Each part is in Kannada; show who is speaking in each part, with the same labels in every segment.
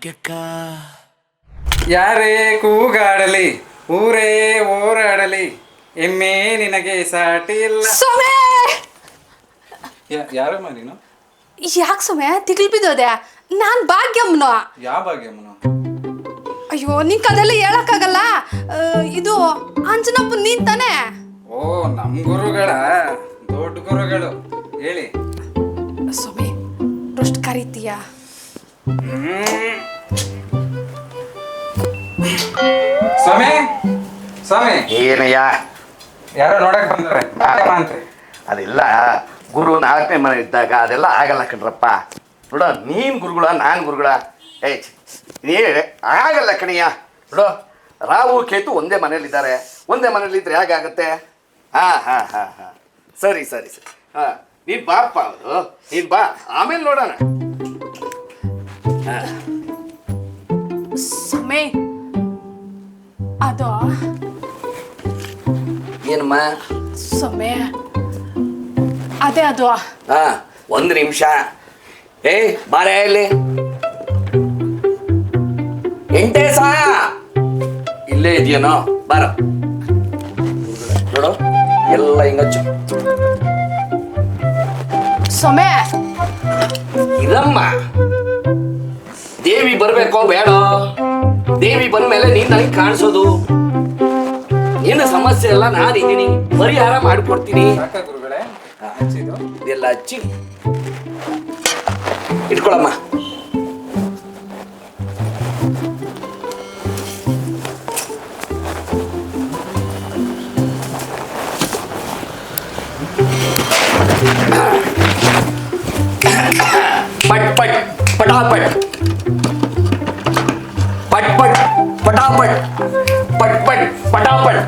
Speaker 1: ಭಾಗ್ಯಕ್ಕ
Speaker 2: ಯಾರೇ ಕೂಗಾಡಲಿ ಊರೇ ಓರಾಡಲಿ ಎಮ್ಮೆ ನಿನಗೆ ಸಾಟಿ ಇಲ್ಲ. ಯಾರಮ್ಮ ನೀನು?
Speaker 3: ಯಾಕೆ ಸಮಯ ತಿಗಿಲ್ ಬಿದ್ದೋದೆ? ನಾನ್ ಭಾಗ್ಯಮ್ಮನ.
Speaker 2: ಯಾವ ಭಾಗ್ಯಮ್ಮನ?
Speaker 3: ಅಯ್ಯೋ ನಿಂಗೆ ಅದೆಲ್ಲ ಹೇಳಕ್ಕಾಗಲ್ಲ. ಇದು ಅಂಜನಪ್ಪ ನೀನ್ ತಾನೆ?
Speaker 2: ಓ ನಮ್ ಗುರುಗಳ ದೊಡ್ಡ ಗುರುಗಳು. ಹೇಳಿ
Speaker 3: ಸ್ವಾಮಿ ರೊಷ್ಟು ಕರೀತೀಯ?
Speaker 2: ಸ್ವಾಮಿ ಸ್ವಾಮಿ
Speaker 4: ಏನಯ್ಯ?
Speaker 2: ಯಾರೋ ನೋಡಕ್ ಬಂದವ್ರೆ ಅಂತ.
Speaker 4: ಅದೆಲ್ಲ ಗುರು 4ನೇ ಮನೆ ಇದ್ದಾಗ ಅದೆಲ್ಲ ಆಗಲ್ಲ ಕಣ್ರಪ್ಪ. ನೋಡ ನೀನು ಗುರುಗಳ ನಾನು ಗುರುಗಳ ನೀ ಆಗಲ್ಲ ಕಣಿಯ. ನೋಡು ರಾಹು ಕೇತು ಒಂದೇ ಮನೇಲಿದ್ದಾರೆ. ಒಂದೇ ಮನೇಲಿದ್ರೆ ಹೇಗಾಗತ್ತೆ? ಹಾಂ ಸರಿ ಸರಿ ಸರಿ ಹಾಂ ನೀನು ಬಾಪ್ಪ. ಅವರು ನೀನು ಬಾ, ಆಮೇಲೆ ನೋಡೋಣ.
Speaker 3: ಸಮಯ ಅದು
Speaker 4: ಏನಮ್ಮ?
Speaker 3: ಸಮಯ ಅದೇ ಅದು.
Speaker 4: ಹಾಂ 1 ನಿಮಿಷ. ಬಾರೆ ಇಲ್ಲಿ ಎಂಟೇಸ ಇಲ್ಲೇ ಇದೆಯೇನೋ? ಬಾರ ನೋಡು ಎಲ್ಲ ಹಿಂಗಚ್ಚು.
Speaker 3: ಸಮಯ
Speaker 4: ಇದಮ್ಮ ದೇವಿ ಬರ್ಬೇಕೋ ಬೇಡ? ದೇವಿ ಬಂದ್ಮೇಲೆ ನೀನ್ ನನಗೆ ಕಾಣಿಸೋದು. ನಿನ್ನ ಸಮಸ್ಯೆ ಎಲ್ಲ ನಾನಿದ್ದೀನಿ, ಪರಿಹಾರ ಮಾಡಿಕೊಡ್ತೀನಿ.
Speaker 2: ಗುರುಗಳೇ
Speaker 4: ಇದೆಲ್ಲ ಹಚ್ಚಿ ಇಟ್ಕೊಳಮ್ಮ. ಪಟ್ ಪಟ್ ಪಟಾಪಟ್ ಪಟ್ ಪಟ್ ಪಟಾಪಟ್ ಪಟ್ ಪಟ್ ಪಟಾಪಟ್.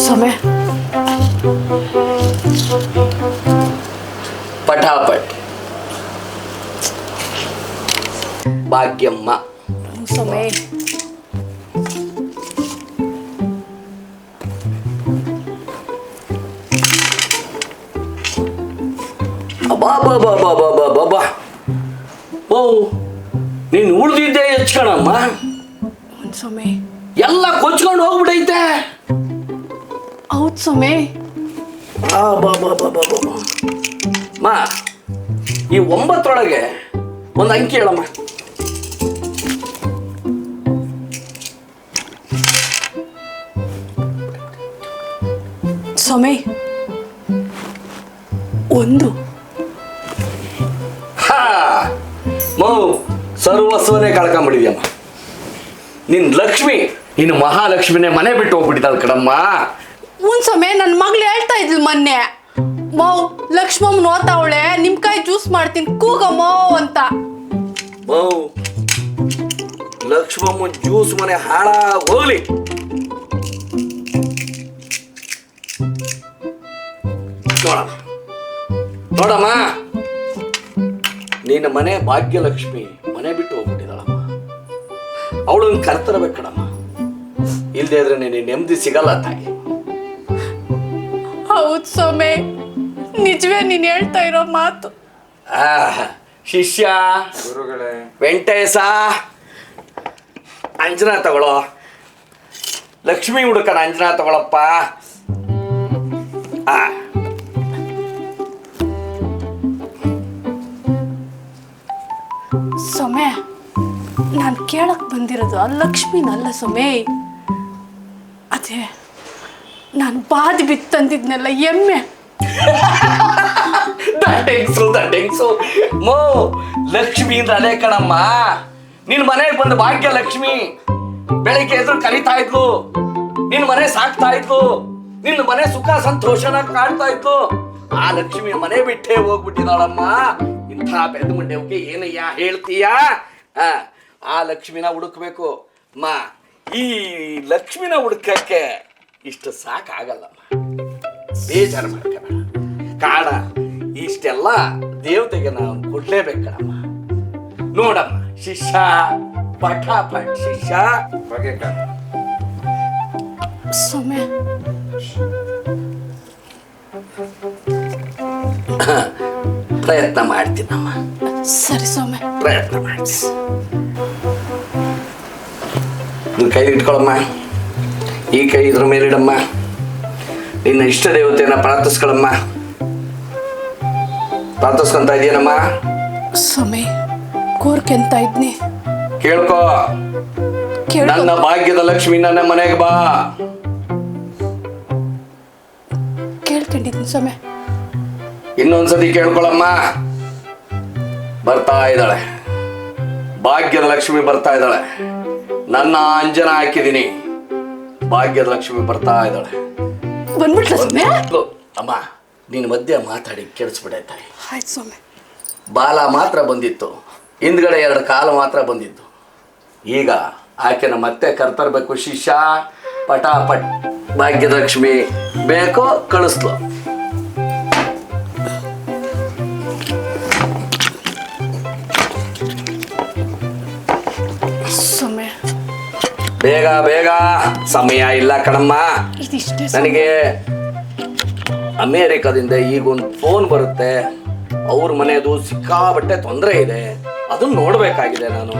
Speaker 3: ಸಮಯ
Speaker 4: ಪಟಾಪಟ್ ಭಾಗ್ಯಮ್ಮ.
Speaker 3: ಸಮಯ
Speaker 4: ಅಬ್ಬಾ ಓ ನೀನು ಉಳಿದಿದ್ದೆ ಹೆಚ್ಕಣಮ್ಮ.
Speaker 3: ಸಮಯ
Speaker 4: ಎಲ್ಲ ಕೊಚ್ಕೊಂಡು ಹೋಗ್ಬಿಟ್ಟೈತೆ.
Speaker 3: ಹೌದು ಸಮಯ.
Speaker 4: ಮಾ ಈ 9ರೊಳಗೆ ಒಂದು ಅಂಕಿ ಹೇಳಮ್ಮ.
Speaker 3: ಸಮಯ 1.
Speaker 4: ಸರ್ವಸ್ವನೇ ಕಳ್ಕೊಂಬಿಟ್ಟಿದ್ಯಮ್ಮ. ನಿನ್ ಲಕ್ಷ್ಮಿ ನೀನು ಮಹಾಲಕ್ಷ್ಮಿನೇ ಮನೆ ಬಿಟ್ಟು ಹೋಗ್ಬಿಟ್ಟಿದ್ದಾಳ ಕಣಮ್ಮ.
Speaker 3: ಒಂದ್ ಸಮಯ ನನ್ನ ಮಗಳು ಹೇಳ್ತಾ ಇದ್ಲು ಮೊನ್ನೆ, ಮೌ ಲಕ್ಷ್ಮಮ್ಮ ನೋತಾವಳೆ, ನಿಮ್ ಕೈ ಜ್ಯೂಸ್ ಮಾಡ್ತೀನಿ ಕೂಗಮ್ಮೋ ಅಂತ.
Speaker 4: ಲಕ್ಷ್ಮಮ್ಮ ಜ್ಯೂಸ್ ಮನೆ ಹಾಳಾಗಿ ಹೋಗ್ಲಿ. ನೋಡಮ್ಮ ನಿನ್ನ ಮನೆ ಭಾಗ್ಯಲಕ್ಷ್ಮಿ ಮನೆ ಬಿಟ್ಟು ಹೋಗ್ಬಿಟ್ಟಿದ್ದಾಳಮ್ಮ. ಅವಳನ್ನ ಕರ್ತರಬೇಕು ಕಣಮ್ಮ. ಇಲ್ದೇ ಇದ್ರೆ ನೀನು ನೆಮ್ಮದಿ ಸಿಗಲ್ಲ ತಾಯಿ.
Speaker 3: ಹೌದು ಸಮಯ, ನಿಜವೇ ನೀನ್ ಹೇಳ್ತಾ ಇರೋ ಮಾತು.
Speaker 4: ಶಿಷ್ಯ
Speaker 2: ಗುರುಗಳೇ
Speaker 4: ವೆಂಕಟೇಶ ಅಂಜನಾ ತಗೊಳ್ಳೋ. ಲಕ್ಷ್ಮಿ ಹುಡುಕನ ಅಂಜನಾ ತಗೊಳಪ್ಪ.
Speaker 3: ಸಮಯ ನಾನು ಕೇಳಕ್ ಬಂದಿರೋದು ಲಕ್ಷ್ಮಿನಲ್ಲ ಸಮಯ. ಅದೇ ನಾನು ಬಾದಿ ಬಿತ್ತಂದಿದ್ನೆಲ್ಲ ಎಮ್ಮೆ.
Speaker 4: ದಂಡೆಂಗ್ಸು ಮೋ ಲಕ್ಷ್ಮಿ ಅಂದ್ರೆ ಅದೇ ಕಣಮ್ಮ. ನಿನ್ ಮನೆಗೆ ಬಂದು ಭಾಗ್ಯ ಲಕ್ಷ್ಮಿ ಬೆಳಿಗ್ಗೆ ಎದ್ರು ಕರಿತಾ ಇದ್ಲು, ನಿನ್ ಮನೆ ಸಾಕ್ತಾ ಇದ್ಲು, ನಿನ್ನ ಮನೆ ಸುಖ ಸಂತೋಷನ ಕಾಡ್ತಾ ಇದ್ಲು. ಆ ಲಕ್ಷ್ಮಿ ಮನೆ ಬಿಟ್ಟೇ ಹೋಗ್ಬಿಟ್ಟಿದಾಳಮ್ಮ. ಇಂಥ ಬೆದ ಮುಂಡೆವ್ಗೆ ಏನಯ್ಯ ಹೇಳ್ತೀಯ? ಆ ಲಕ್ಷ್ಮಿನ ಹುಡುಕ್ಬೇಕು ಮಾ. ಈ ಲಕ್ಷ್ಮಿನ ಹುಡುಕಕ್ಕೆ ಇಷ್ಟು ಸಾಕಾಗಲ್ಲಮ್ಮ. ಬೇಜಾರು ಮಾಡ್ಕೋಬೇಡ ಕಾಡ. ಇಷ್ಟೆಲ್ಲ ದೇವತೆಗೆ ನಾವು ಕೊಡ್ಲೇಬೇಕು ಕಣಮ್ಮ. ನೋಡಮ್ಮ ಶಿಷ್ಯ ಪಟಾಪಟ್ ಶಿಷ್ಯ
Speaker 2: ಭಾಗ್ಯಕ್ಕ
Speaker 3: ಸಮಯ
Speaker 4: ಪ್ರಯತ್ನ ಮಾಡ್ತೀನಮ್ಮ,
Speaker 3: ಸರಿ ಸ್ವಾಮಿ.
Speaker 4: ಪ್ರಯತ್ನ ಮಾಡಿ. ಇದು ಕೈ ಇಟ್ಕೊಳಮ್ಮ, ಈ ಕೈ ಇದ್ರ ಮೇಲಿಡಮ್ಮ. ನಿನ್ನ ಇಷ್ಟ ದೇವತೆಯನ್ನ ಪ್ರಾರ್ಥಿಸ್ಕೊಳಮ್ಮ. ಪ್ರಾರ್ಥಿಸ್ಕೊಂತ ಇದೆಯೇನಮ್ಮ?
Speaker 3: ಸ್ವಾಮಿ ಕೋರ್ಕೆಂತ ಇದ್ನಿ.
Speaker 4: ಕೇಳ್ಕೊ, ನನ್ನ ಭಾಗ್ಯದ ಲಕ್ಷ್ಮಿ ನನ್ನ ಮನೆಗೆ ಬಾ.
Speaker 3: ಕೇಳ್ಕೊಂಡಿದ್ದೀನಿ ಸ್ವಾಮಿ.
Speaker 4: ಇನ್ನೊಂದ್ಸತಿ ಕೇಳ್ಕೊಳಮ್ಮ. ಬರ್ತಾ ಇದ್ದಾಳೆ, ಭಾಗ್ಯದ ಲಕ್ಷ್ಮಿ ಬರ್ತಾ ಇದ್ದಾಳೆ. ನನ್ನ ಅಂಜನ ಹಾಕಿದೀನಿ, ಭಾಗ್ಯದ ಲಕ್ಷ್ಮಿ ಬರ್ತಾ ಇದ್ದಾಳೆ.
Speaker 3: ಬಂದ್ಬಿಟ್ಲ ಸ್ವಾಮಿ?
Speaker 4: ಅಮ್ಮ ನಿನ್ನ ಮಧ್ಯೆ ಮಾತಾಡಿ ಕೆಡಿಸ್ಬಿಡಾಯ್ತಾಯಿ.
Speaker 3: ಆಯ್ತು ಸ್ವಾಮಿ.
Speaker 4: ಬಾಲ ಮಾತ್ರ ಬಂದಿತ್ತು, ಹಿಂದ್ಗಡೆ 2 ಕಾಲು ಮಾತ್ರ ಬಂದಿತ್ತು. ಈಗ ಆಕೆನ ಮತ್ತೆ ಕರ್ತರ್ಬೇಕು ಶಿಷ್ಯ. ಪಟಾಪಟ್ ಭಾಗ್ಯದ ಲಕ್ಷ್ಮಿ ಬೇಕೋ ಕಳಿಸ್ಲು.
Speaker 3: ಸ್ವಾಮಿ
Speaker 4: ಬೇಗ ಬೇಗ, ಸಮಯ ಇಲ್ಲ ಕಣಮ್ಮ.
Speaker 3: ಇದಿಷ್ಟೇ
Speaker 4: ನನಗೆ ಅಮೇರಿಕಾದಿಂದ ಈಗ ಒಂದು ಫೋನ್ ಬರುತ್ತೆ. ಅವ್ರ ಮನೆಯದು ಸಿಕ್ಕಾಬಟ್ಟೆ ತೊಂದರೆ ಇದೆ, ಅದನ್ನ ನೋಡ್ಬೇಕಾಗಿದೆ ನಾನು.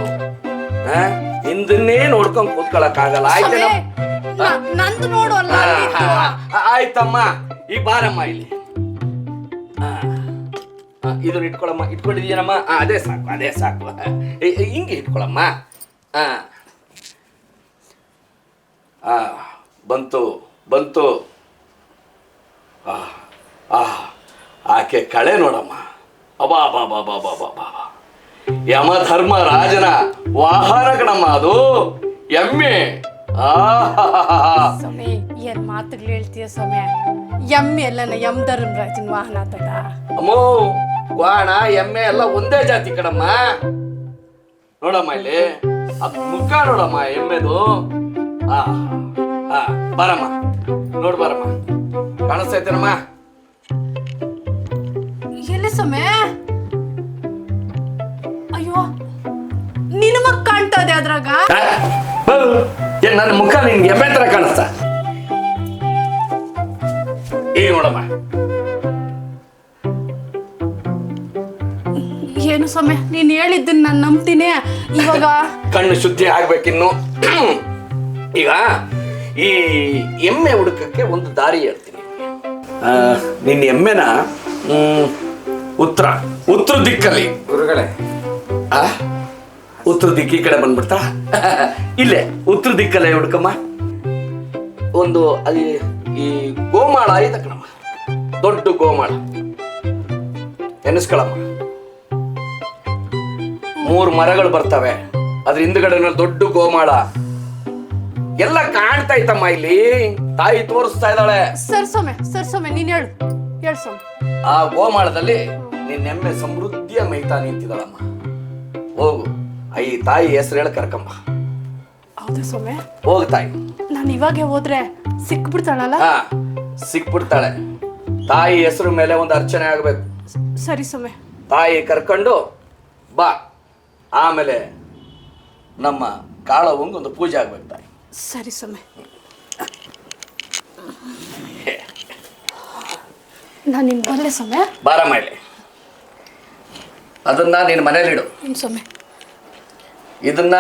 Speaker 4: ಹಿಂದನ್ನೇ ನೋಡ್ಕೊಂಡ್ ಕೂತ್ಕೊಳಕ್ಕಾಗಲ್ಲ. ಆಯ್ತೇನ?
Speaker 3: ನಂದು ನೋಡು ಅಲ್ಲ.
Speaker 4: ಆಯ್ತಮ್ಮ, ಈಗ ಬಾರಮ್ಮ ಇಲ್ಲಿ. ಇದನ್ನ ಇಟ್ಕೊಳಮ್ಮ. ಇಟ್ಕೊಂಡಿದೀನಮ್ಮ? ಅದೇ ಸಾಕು, ಅದೇ ಸಾಕು. ಹಿಂಗೆ ಇಟ್ಕೊಳಮ್ಮ. ಬಂತು ಬಂತು. ಆಕೆ ಕಳೆ ನೋಡಮ್ಮ. ಅಬಾ ಬಾ ಬಾ ಬಾ ಬಾ ಬಾ ಬಾ. ಯಮಧರ್ಮ ರಾಜನ ವಾಹನ ಕಣಮ್ಮ ಅದು, ಎಮ್ಮೆ.
Speaker 3: ಸ್ವಾಮಿ ಏನ್ ಮಾತುಗಳು ಹೇಳ್ತೀಯ ಸ್ವಾಮಿ? ಎಮ್ಮೆ ಎಲ್ಲನ ಯಮ್ ಧರ್ಮರಾಜನ್ ವಾಹನ ಆತದ.
Speaker 4: ಅಮ್ಮೋ, ಕ್ವಾಣ ಎಮ್ಮೆ ಎಲ್ಲ ಒಂದೇ ಜಾತಿ ಕಣಮ್ಮ. ನೋಡಮ್ಮ ಇಲ್ಲಿ, ಅದ್ ಮುಖ ನೋಡಮ್ಮ ಎಮ್ಮೆದು. ಬರಮ್ಮ, ನೋಡ್ ಬರಮ್ಮ. ಕಾಣಿಸ್ತೈತೇನಮ್ಮ?
Speaker 3: ಎಲ್ಲಿ ಸ್ವಾಮಿ? ಅಯ್ಯೋ ನಿನ್ನ ಮಕ್ಕ ಕಾಣ್ತದೆ ಅದ್ರಾಗ.
Speaker 4: ಏನ್ ನನ್ನ ಮುಖ ನಿನ್ಗೆ ಎಮ್ಮೆ ತರ ಕಾಣಿಸ್ತಾ? ಈಗ ನೋಡಮ್ಮ.
Speaker 3: ಏನು ಸ್ವಾಮಿ ನೀನ್ ಹೇಳಿದ್ದನ್ನ ನಾನು ನಂಬ್ತೀನಿ. ಇವಾಗ
Speaker 4: ಕಣ್ಣು ಶುದ್ಧಿ ಆಗ್ಬೇಕಿನ್ನು. ಈಗ ಈ ಎಮ್ಮೆ ಹುಡುಕಕ್ಕೆ ಒಂದು ದಾರಿ ಹೇಳ್ತೀನಿ. ನಿನ್ನ ಎಮ್ಮೆನ ಉತ್ತರ ದಿಕ್ಕಲ್ಲಿ.
Speaker 2: ಗುರುಗಳೇ,
Speaker 4: ಉತ್ತರ ದಿಕ್ಕಿ ಕಡೆ ಬಂದ್ಬಿಡ್ತಾ? ಇಲ್ಲೇ ಉತ್ತರ ದಿಕ್ಕಲ್ಲೇ ಹುಡುಕಮ್ಮ. ಒಂದು ಅಲ್ಲಿ ಈ ಗೋಮಾಳ ಇದೆ ಕಣಮ್ಮ, ದೊಡ್ಡ ಗೋಮಾಳ. ಎನಿಸ್ಕೊಳಮ್ಮ. 3 ಮರಗಳು ಬರ್ತವೆ, ಅದ್ರ ಹಿಂದ್ಗಡೆ ದೊಡ್ಡ ಗೋಮಾಳ. ಎಲ್ಲ ಕಾಣ್ತಾ ಇತ್ತಮ್ಮ ಇಲ್ಲಿ. ತಾಯಿ ತೋರಿಸ್ತಾ ಇದ್ದಾಳೆ.
Speaker 3: ಸರ್ ಸ್ವಾಮಿ ನೀನ್ ಹೇಳು ಸ್ವಾಮಿ.
Speaker 4: ಆ ಗೋಮಾಳದಲ್ಲಿ ನಿನ್ನೆಮ್ಮೆ ಸಮೃದ್ಧಿಯ ಮೈತಾ ನಿಂತಿದ್ದಾಳಮ್ಮ. ಹೋಗು, ಈ ತಾಯಿ ಹೆಸರು ಹೇಳಿ ಕರ್ಕಂಬ.
Speaker 3: ಹೌದಾ ಸ್ವಾಮಿ?
Speaker 4: ಹೋಗು ತಾಯಿ.
Speaker 3: ನಾನು ಇವಾಗ ಹೋದ್ರೆ ಸಿಕ್ಬಿಡ್ತಾಳಲ್ಲ?
Speaker 4: ಸಿಕ್ಬಿಡ್ತಾಳೆ. ತಾಯಿ ಹೆಸರು ಮೇಲೆ ಒಂದು ಅರ್ಚನೆ ಆಗ್ಬೇಕು.
Speaker 3: ಸರಿ ಸ್ವಾಮಿ.
Speaker 4: ತಾಯಿ ಕರ್ಕೊಂಡು ಬಾ. ಆಮೇಲೆ ನಮ್ಮ ಕಾಳವಂಗ ಒಂದು ಪೂಜೆ ಆಗ್ಬೇಕು ತಾಯಿ.
Speaker 3: ಸರಿ ಸ್ವಾಮಿ. ನಾನು ನಿನ್ ಬರಲೇ ಸ್ವಾಮಿ?
Speaker 4: ಬಾರಮ್ಮ ಇಲ್ಲಿ. ಅದನ್ನ ನಿನ್ನ ಮನೇಲಿಡು.
Speaker 3: ಸ್ವಾಮಿ
Speaker 4: ಇದನ್ನ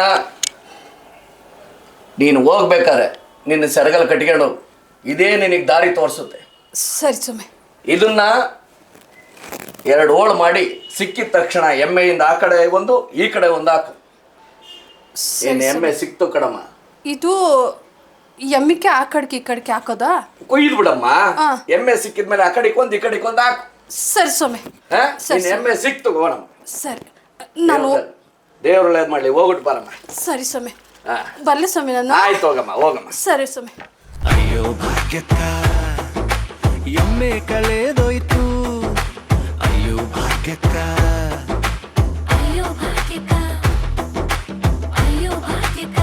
Speaker 4: ನೀನು ಹೋಗ್ಬೇಕಾರೆ ನಿನ್ನ ಸೆರಗಲ್ ಕಟ್ಕೊಂಡು ಇದೇ ನಿನಗೆ ದಾರಿ ತೋರಿಸುತ್ತೆ.
Speaker 3: ಸರಿ ಸ್ವಾಮಿ.
Speaker 4: ಇದನ್ನ 2 ಹೋಳು ಮಾಡಿ ಸಿಕ್ಕಿದ ತಕ್ಷಣ ಎಮ್ಮೆಯಿಂದ ಆ ಕಡೆ ಒಂದು ಈ ಕಡೆ ಒಂದು ಹಾಕು. ಏನು ಎಮ್ಮೆ ಸಿಕ್ತು ಕಡಮ್ಮ.
Speaker 3: ಇದು ಎಮ್ಮಿಕೆ ಆ ಕಡೆಗೆ ಈ ಕಡೆಗೆ ಹಾಕೋದಾ?
Speaker 4: ಕೊಯ್ದು ಬಿಡಮ್ಮ. ಎಮ್ಮೆ ಸಿಕ್ಕಿದ್ಮೇಲೆ ಆ ಕಡೆಗೆ ಒಂದು ಈ ಕಡೆಗೆ ಒಂದು ಹಾಕು.
Speaker 3: ಸರಿ ಸ್ವಾಮಿ.
Speaker 4: ಎಮ್ಮೆ ಸಿಕ್ತು ಗೋಣಮ್ಮ.
Speaker 3: ಸರಿ ನಾನು
Speaker 4: ದೇವ್ರ ಒಳ್ಳೇದು ಮಾಡ್ಲಿ. ಹೋಗ್ಬಿಟ್ಟು ಬಾರಮ್ಮ.
Speaker 3: ಸರಿ ಸ್ವಾಮಿ. ಬರ್ಲಿ ಸ್ವಾಮಿ ನಾನು.
Speaker 4: ಆಯ್ತು ಹೋಗಮ್ಮ, ಹೋಗಮ್ಮ.
Speaker 3: ಸರಿ ಸ್ವಾಮಿ.
Speaker 1: ಅಯ್ಯೋ ಭಾಗ್ಯಕ್ಕ ಎಮ್ಮೆ ಕಳೆದೋಯ್ತು. ಅಯ್ಯೋ ಭಾಗ್ಯಕ್ಕ,
Speaker 5: ಅಯ್ಯೋ ಭಾಗ್ಯಕ್ಕ, ಅಯ್ಯೋ ಭಾಗ್ಯಕ್ಕ,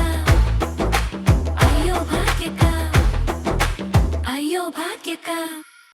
Speaker 5: ಅಯ್ಯೋ ಭಾಗ್ಯಕ್ಕ, ಅಯ್ಯೋ ಭಾಗ್ಯಕ್ಕ.